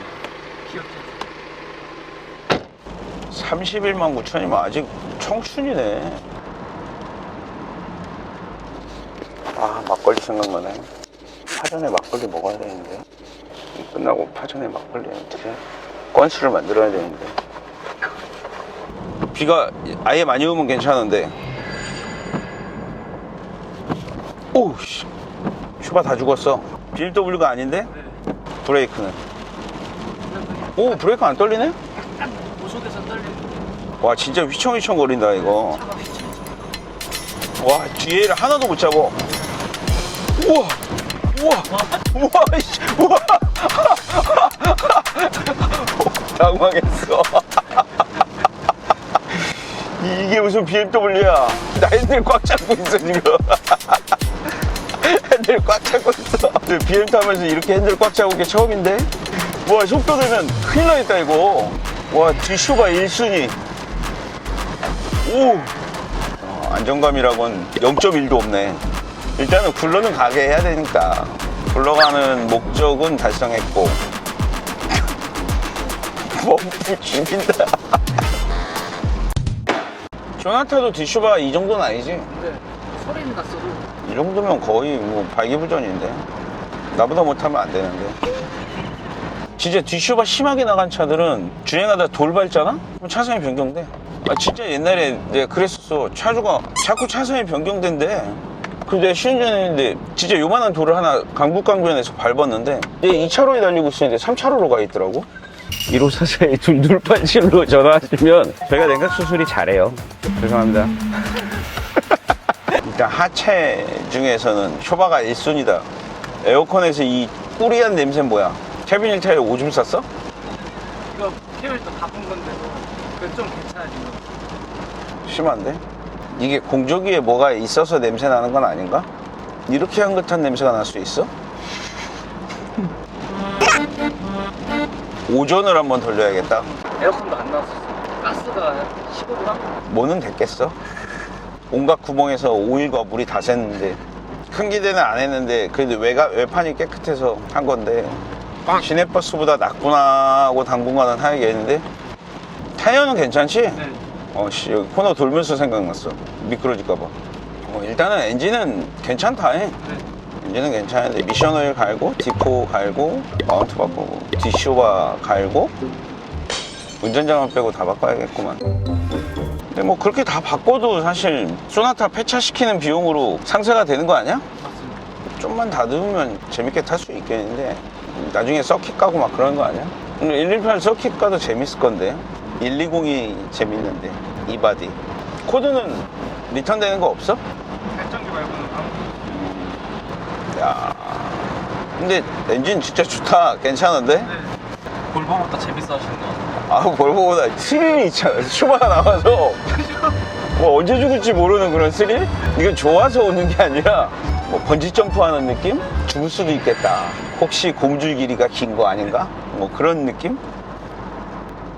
31만 9천이면 아직 청춘이네. 아, 막걸리 생각나네. 파전에 막걸리 먹어야 되는데. 끝나고 파전에 막걸리 어떻게 건수를 만들어야 되는데. 비가 아예 많이 오면 괜찮은데. 오우 씨, 슈바 다 죽었어. BMW가 아닌데? 브레이크는. 오, 브레이크 안 떨리네? 보석에서 떨리는. 와, 진짜 휘청휘청 거린다 이거. 와, 뒤에를 하나도 못 잡어. 우와, 우와, 우와, 씨, 우와. 당황했어. 이게 무슨 BMW야? 나 핸들 꽉 잡고 있어 지금. 핸들 꽉 잡고 있어. BM 타면서 이렇게 핸들 꽉 잡고 게 처음인데? 와, 속도 되면 큰일 나겠다 이거. 와, 뒤슈바 1순위. 오, 안정감이라곤 0.1도 없네. 일단은 굴러는 가게 해야 되니까. 굴러가는 목적은 달성했고. 멈프 죽인다. 조나타도 뒤슈바 이 정도는 아니지? 네. 소리는 났어도. 이 정도면 거의 뭐 발기부전인데. 나보다 못하면 안 되는데. 진짜 뒤슈바 심하게 나간 차들은 주행하다 돌 밟잖아? 그럼 차선이 변경돼. 아, 진짜 옛날에 내가 그랬었어. 차주가 자꾸 차선이 변경된대. 그래서 내가 시운전했는데 진짜 요만한 돌을 하나 강북강변에서 밟았는데 얘 2차로에 달리고 있었는데 3차로로 가 있더라고. 1544에 2287로 전화하시면 저희가 냉각 수술이 잘해요. 죄송합니다. 일단 하체 중에서는 쇼바가 1순위다. 에어컨에서 이 꾸리한 냄새는 뭐야? 케빈 1타에 오줌 쌌어? 이거 케빈도 바쁜 건데 그건 좀 괜찮아지고. 심한데? 이게 공조기에 뭐가 있어서 냄새 나는 건 아닌가? 이렇게 향긋한 냄새가 날 수 있어? 오전을 한번 돌려야겠다. 에어컨도 안 나왔었어. 가스가 15g? 뭐는 됐겠어? 온갖 구멍에서 오일과 물이 다 샜는데 큰 기대는 안 했는데 그래도 외판이 깨끗해서 한 건데 시내버스보다 낫구나 하고 당분간은 하야겠는데 타이어는 괜찮지? 네. 씨, 여기 코너 돌면서 생각났어. 미끄러질까봐. 일단은 엔진은 괜찮다. 네. 엔진은 괜찮은데 미션 오일 갈고 디포 갈고 마운트 바꾸고 디쇼바 갈고 운전자만 빼고 다 바꿔야겠구만. 근데 뭐 그렇게 다 바꿔도 사실 소나타 폐차시키는 비용으로 상쇄가 되는 거 아니야? 좀만 다듬으면 재밌게 탈 수 있겠는데 나중에 서킷 가고 막 그러는 거 아니야? 118 서킷 가도 재밌을 건데 120이 재밌는데 이 바디 코드는 리턴 되는 거 없어? 발전기 말고는 아무것도. 야 근데 엔진 진짜 좋다. 괜찮은데? 볼보보다 재밌어 하시는 거 같아요. 아 볼보보다 스릴이 있잖아. 슈바가 나와서 뭐 언제 죽을지 모르는 그런 스릴? 이건 좋아서 오는 게 아니라 뭐 번지 점프하는 느낌? 죽을 수도 있겠다. 혹시 고무줄 길이가 긴 거 아닌가? 뭐 그런 느낌?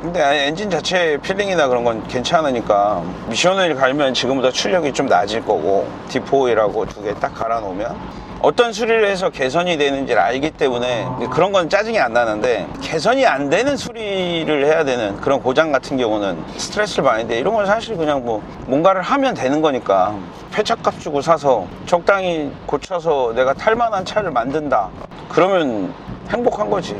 근데 아니, 엔진 자체 필링이나 그런 건 괜찮으니까 미션 오일 갈면 지금보다 출력이 좀 낮을 거고 디포 오일하고 두 개 딱 갈아 놓으면 어떤 수리를 해서 개선이 되는지를 알기 때문에 그런 건 짜증이 안 나는데 개선이 안 되는 수리를 해야 되는 그런 고장 같은 경우는 스트레스를 많이 돼. 이런 건 사실 그냥 뭐 뭔가를 하면 되는 거니까 폐차값 주고 사서 적당히 고쳐서 내가 탈만한 차를 만든다 그러면 행복한 거지.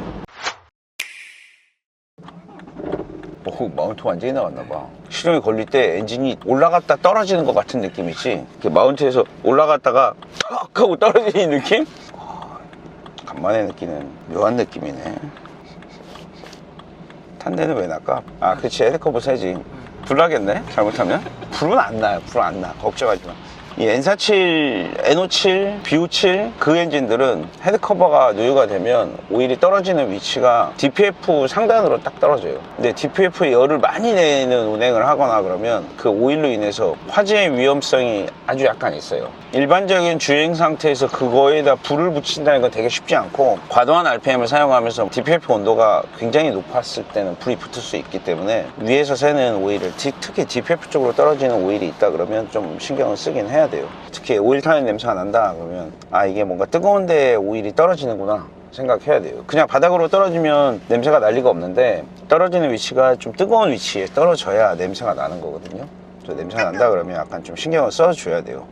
오, 마운트 완전히 나갔나봐. 시동이 걸릴 때 엔진이 올라갔다 떨어지는 것 같은 느낌이지. 이렇게 마운트에서 올라갔다가 탁 하고 떨어지는 느낌? 간만에 느끼는 묘한 느낌이네. 탄 데는 왜 날까? 아 그치, 헤드커버 새지. 불 나겠네 잘못하면? 불은 안 나요. 불 안 나. 걱정하지 마. 이 N47, N57, B57 그 엔진들은 헤드커버가 누유가 되면 오일이 떨어지는 위치가 DPF 상단으로 딱 떨어져요. 근데 DPF에 열을 많이 내는 운행을 하거나 그러면 그 오일로 인해서 화재의 위험성이 아주 약간 있어요. 일반적인 주행 상태에서 그거에다 불을 붙인다는 건 되게 쉽지 않고 과도한 RPM을 사용하면서 DPF 온도가 굉장히 높았을 때는 불이 붙을 수 있기 때문에 위에서 새는 오일을 특히 DPF 쪽으로 떨어지는 오일이 있다 그러면 좀 신경을 쓰긴 해야 돼요. 특히 오일 타는 냄새가 난다 그러면 아 이게 뭔가 뜨거운데 오일이 떨어지는구나 생각해야 돼요. 그냥 바닥으로 떨어지면 냄새가 날 리가 없는데 떨어지는 위치가 좀 뜨거운 위치에 떨어져야 냄새가 나는 거거든요. 그래서 냄새가 난다 그러면 약간 좀 신경을 써줘야 돼요.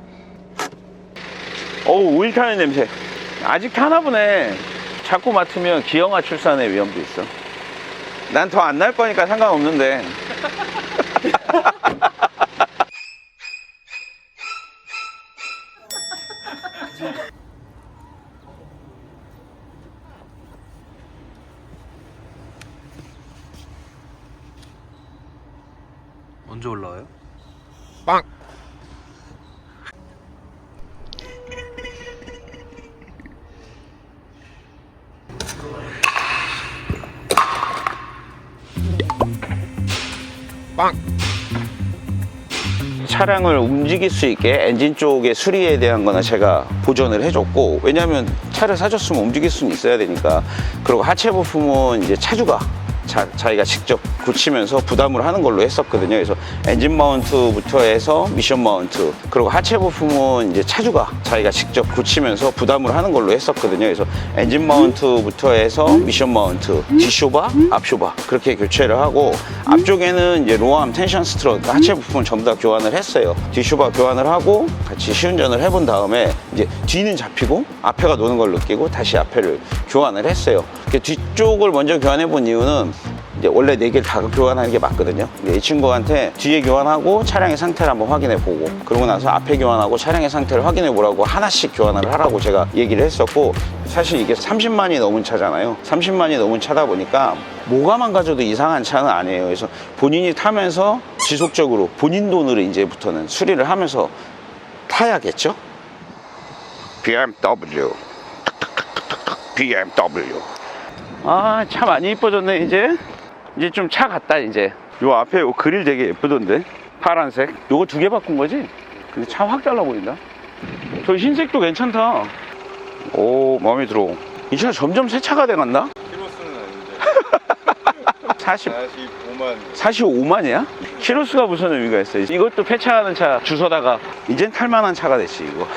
어우 오일 타는 냄새 아직 타나 보네. 자꾸 맡으면 기형아 출산의 위험도 있어. 난 더 안 날 거니까 상관없는데 언제 올라와요? 빵! 빵! 차량을 움직일 수 있게 엔진 쪽의 수리에 대한 거는 제가 보전을 해줬고, 왜냐하면 차를 사줬으면 움직일 수는 있어야 되니까. 그리고 하체 부품은 이제 차주가 자기가 직접 고치면서 부담을 하는 걸로 했었거든요. 그래서 엔진 마운트부터 해서 미션 마운트, 그리고 하체 부품은 이제 차주가 자기가 직접 고치면서 부담을 하는 걸로 했었거든요. 그래서 엔진 마운트부터 해서 미션 마운트, 뒷쇼바, 앞쇼바 그렇게 교체를 하고, 앞쪽에는 이제 로암 텐션 스트롯 하체 부품을 전부 다 교환을 했어요. 뒷쇼바 교환을 하고 같이 시운전을 해본 다음에 이제 뒤는 잡히고 앞에가 노는 걸 느끼고 다시 앞에를 교환을 했어요. 뒤쪽을 먼저 교환해 본 이유는 이제 원래 4개를 다 교환하는 게 맞거든요. 이 친구한테 뒤에 교환하고 차량의 상태를 한번 확인해 보고, 그러고 나서 앞에 교환하고 차량의 상태를 확인해 보라고 하나씩 교환을 하라고 제가 얘기를 했었고, 사실 이게 30만이 넘은 차잖아요. 30만이 넘은 차다 보니까 뭐가 망가져도 이상한 차는 아니에요. 그래서 본인이 타면서 지속적으로 본인 돈으로 이제부터는 수리를 하면서 타야겠죠? BMW BMW. 아, 차 많이 이뻐졌네. 이제 좀 차 같다. 이제 요 앞에 요 그릴 되게 예쁘던데, 파란색. 요거 2개 바꾼 거지? 근데 차 확 달라 보인다. 저 흰색도 괜찮다. 오, 마음에 들어. 이 차 점점 새 차가 돼간다. 키로수는 아닌데 45만이야? 키로수가 무슨 의미가 있어? 이것도 폐차하는 차 주워다가 이젠 탈만한 차가 됐지 이거.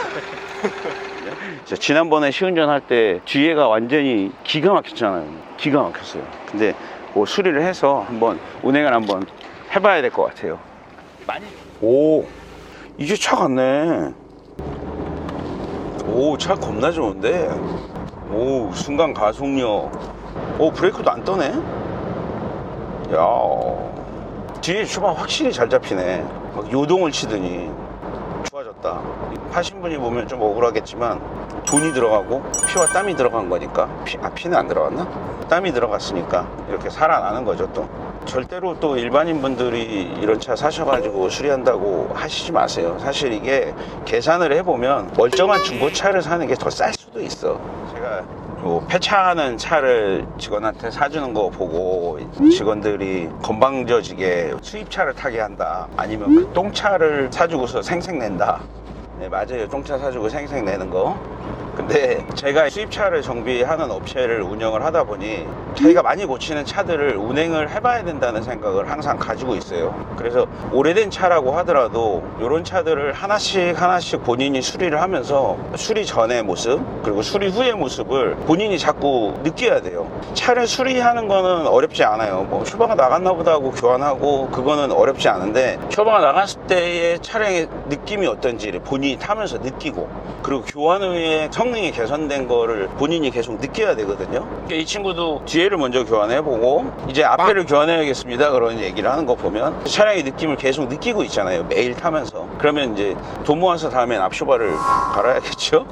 지난번에 시운전 할 때 뒤에가 완전히 기가 막혔잖아요. 기가 막혔어요. 근데 뭐 수리를 해서 한번 운행을 한번 해봐야 될 것 같아요. 오, 이제 차 같네. 오, 차 겁나 좋은데. 오, 순간 가속력. 오, 브레이크도 안 떠네. 야, 뒤에 슈바 확실히 잘 잡히네. 막 요동을 치더니 좋아졌다. 하신 분이 보면 좀 억울하겠지만 돈이 들어가고 피와 땀이 들어간 거니까. 피는 안 들어갔나? 땀이 들어갔으니까 이렇게 살아나는 거죠. 또 절대로 또 일반인 분들이 이런 차 사셔가지고 수리한다고 하시지 마세요. 사실 이게 계산을 해보면 멀쩡한 중고차를 사는 게 더 쌀 수도 있어. 제가 요 폐차하는 차를 직원한테 사주는 거 보고 직원들이 건방져지게 수입차를 타게 한다, 아니면 그 똥차를 사주고서 생색낸다. 네, 맞아요. 똥차 사주고 생색내는 거. 근데 제가 수입차를 정비하는 업체를 운영을 하다 보니 자기가 많이 고치는 차들을 운행을 해봐야 된다는 생각을 항상 가지고 있어요. 그래서 오래된 차라고 하더라도 이런 차들을 하나씩 본인이 수리를 하면서 수리 전의 모습 그리고 수리 후의 모습을 본인이 자꾸 느껴야 돼요. 차를 수리하는 거는 어렵지 않아요. 뭐 슈바가 나갔나 보다 하고 교환하고 그거는 어렵지 않은데, 슈바가 나갔을 때의 차량의 느낌이 어떤지를 본인이 타면서 느끼고, 그리고 교환 후에 성능이 개선된 거를 본인이 계속 느껴야 되거든요. 그러니까 이 친구도 뒤에를 먼저 교환해보고 이제 앞에를 교환해야겠습니다 그런 얘기를 하는 거 보면 차량의 느낌을 계속 느끼고 있잖아요, 매일 타면서. 그러면 이제 돈 모아서 다음엔 앞쇼바를 갈아야겠죠.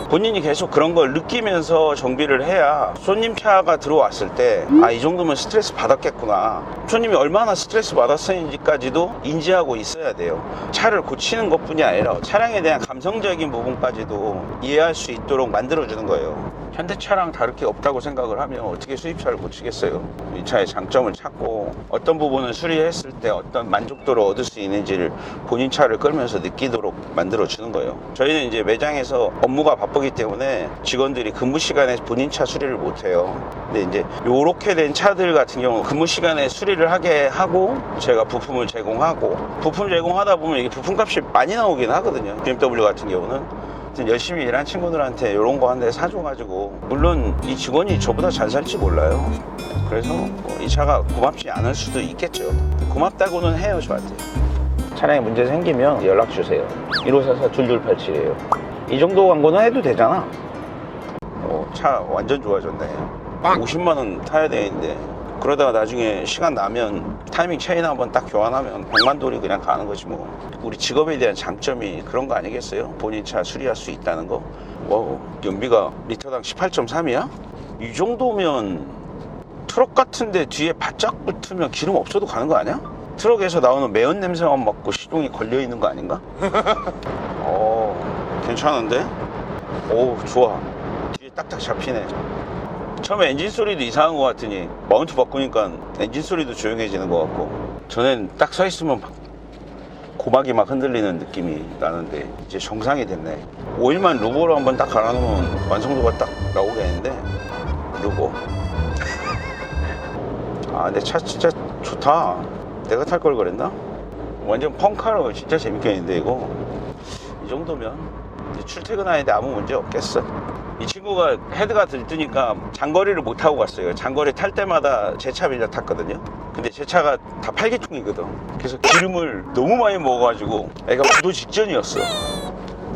본인이 계속 그런 걸 느끼면서 정비를 해야 손님 차가 들어왔을 때 아, 이 정도면 스트레스 받았겠구나, 손님이 얼마나 스트레스 받았는지까지도 인지하고 있어야 돼요. 차를 고치는 것뿐이 아니라 차량에 대한 감성적인 부분까지도 이해할 수 있도록 만들어주는 거예요. 현대차랑 다를 게 없다고 생각을 하면 어떻게 수입차를 고치겠어요. 이 차의 장점을 찾고 어떤 부분을 수리했을 때 어떤 만족도를 얻을 수 있는지를 본인 차를 끌면서 느끼도록 만들어주는 거예요. 저희는 이제 매장에서 업무가 바쁘기 때문에 직원들이 근무 시간에 본인 차 수리를 못해요. 근데 이제 요렇게 된 차들 같은 경우 근무 시간에 수리를 하게 하고 제가 부품을 제공하고, 부품 제공하다 보면 이게 부품값이 많이 나오긴 하거든요. BMW 같은 경우는 열심히 일한 친구들한테 이런 거 한 대 사줘가지고, 물론 이 직원이 저보다 잘 살지 몰라요. 그래서 뭐이 차가 고맙지 않을 수도 있겠죠. 고맙다고는 해요, 저한테. 차량에 문제 생기면 연락 주세요. 1544-2287이에요. 이 정도 광고는 해도 되잖아. 차 완전 좋아졌네. 50만 원 타야 되는데 그러다가 나중에 시간 나면 타이밍 체인 한번 딱 교환하면 100만 돌이 그냥 가는 거지 뭐. 우리 직업에 대한 장점이 그런 거 아니겠어요? 본인 차 수리할 수 있다는 거. 와우, 연비가 리터당 18.3이야? 이 정도면 트럭 같은데 뒤에 바짝 붙으면 기름 없어도 가는 거 아니야? 트럭에서 나오는 매연 냄새만 맡고 시동이 걸려 있는 거 아닌가? 괜찮은데? 오, 좋아. 뒤에 딱딱 잡히네. 처음에 엔진 소리도 이상한 것 같더니 마운트 바꾸니까 엔진 소리도 조용해지는 것 같고, 전엔 딱 서 있으면 고막이 막 흔들리는 느낌이 나는데 이제 정상이 됐네. 오일만 루보로 한번 딱 갈아놓으면 완성도가 딱 나오겠는데. 루보. 아, 근데 차 진짜 좋다. 내가 탈 걸 그랬나? 완전 펑카로 진짜 재밌겠는데 이거. 이 정도면 이제 출퇴근하는데 아무 문제 없겠어. 이 친구가 헤드가 들뜨니까 장거리를 못 타고 갔어요. 장거리 탈 때마다 제 차 빌려 탔거든요. 근데 제 차가 다 8기통이거든. 그래서 기름을 너무 많이 먹어가지고 애가 부도 직전이었어.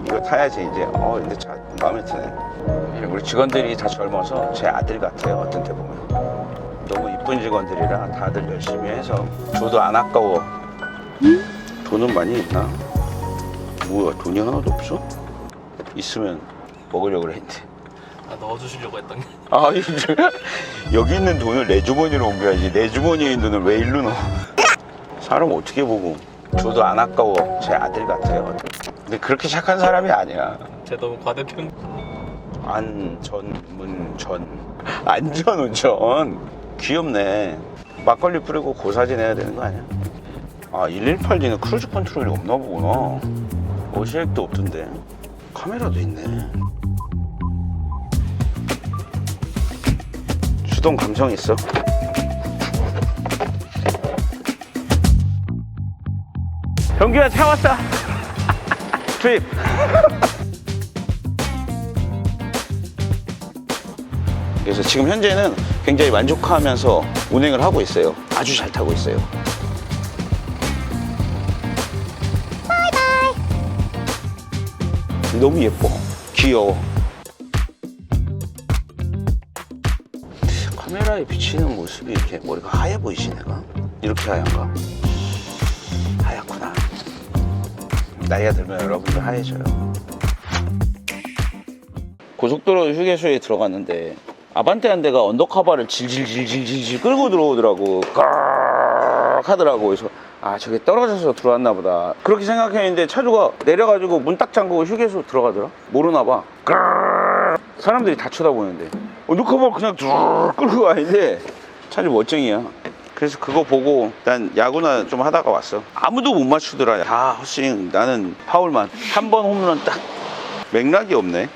이거 타야지 이제. 근데 차 마음에 드네. 우리 직원들이 다 젊어서 제 아들 같아요, 어떤 때 보면. 너무 이쁜 직원들이라 다들 열심히 해서 줘도 안 아까워. 돈은 많이 있나? 뭐야, 돈이 하나도 없어? 있으면 먹으려고 했는데. 넣어주시려고 했던 게. 여기 있는 돈을 내 주머니로 옮겨야지. 내 주머니에 있는 돈을 왜 일로 넣어? 사람 어떻게 보고. 줘도 안 아까워. 제 아들 같아요. 근데 그렇게 착한 사람이 아니야. 제가 너무 과대평. 안전운전. 귀엽네. 막걸리 뿌리고 고사진 해야 되는 거 아니야? 118D는 크루즈 컨트롤이 없나 보구나. 어시액도 없던데. 카메라도 있네. 수동 감성 있어. 형규야, 차 왔다. 투입. 그래서 지금 현재는 굉장히 만족하면서 운행을 하고 있어요. 아주 잘 타고 있어요. 너무 예뻐. 귀여워. 카메라에 비치는 모습이 이렇게 머리가 하얘 보이지 내가? 이렇게 하얀가? 하얗구나. 나이가 들면 여러분들 하얘져요. 고속도로 휴게소에 들어갔는데 아반떼 한 대가 언더커버를 질질질질질 끌고 들어오더라고. 깍 하더라고. 그래서 아 저게 떨어져서 들어왔나 보다 그렇게 생각했는데 차주가 내려가지고 문 딱 잠그고 휴게소 들어가더라. 모르나 봐. 깍 사람들이 다 쳐다보는데 언더커버를 그냥 쭉 끌고 가는데 차주 멋쟁이야. 그래서 그거 보고 난 야구나 좀 하다가 왔어. 아무도 못 맞추더라. 다 헛스윙. 나는 파울만. 한 번 홈런 딱. 맥락이 없네.